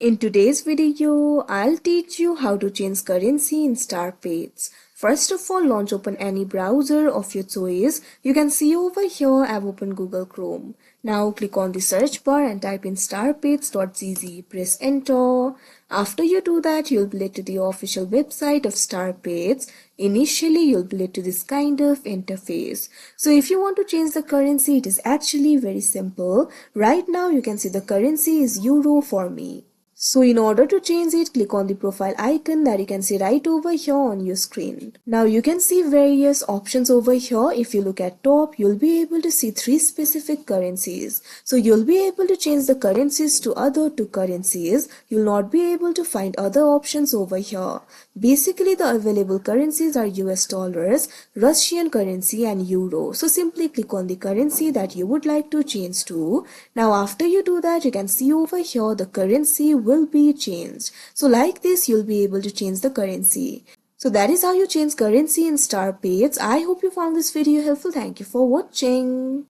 In today's video, I'll teach you how to change currency in StarPets. First of all, launch open any browser of your choice. You can see over here I've opened Google Chrome. Now click on the search bar and type in starpets.gz. Press enter. After you do that, you'll be led to the official website of StarPets. Initially, you'll be led to this kind of interface. So if you want to change the currency, it is actually very simple. Right now, you can see the currency is euro for me. So in order to change it, click on the profile icon that you can see right over here on your screen. Now you can see various options over here. If you look at top, you'll be able to see 3 specific currencies. So you'll be able to change the currencies to other 2 currencies. You'll not be able to find other options over here. Basically the available currencies are US dollars, Russian currency and euro. So simply click on the currency that you would like to change to. Now after you do that, you can see over here the currency will be changed. So like this, you'll be able to change the currency. So that is how you change currency in StarPets. I hope you found this video helpful. Thank you for watching.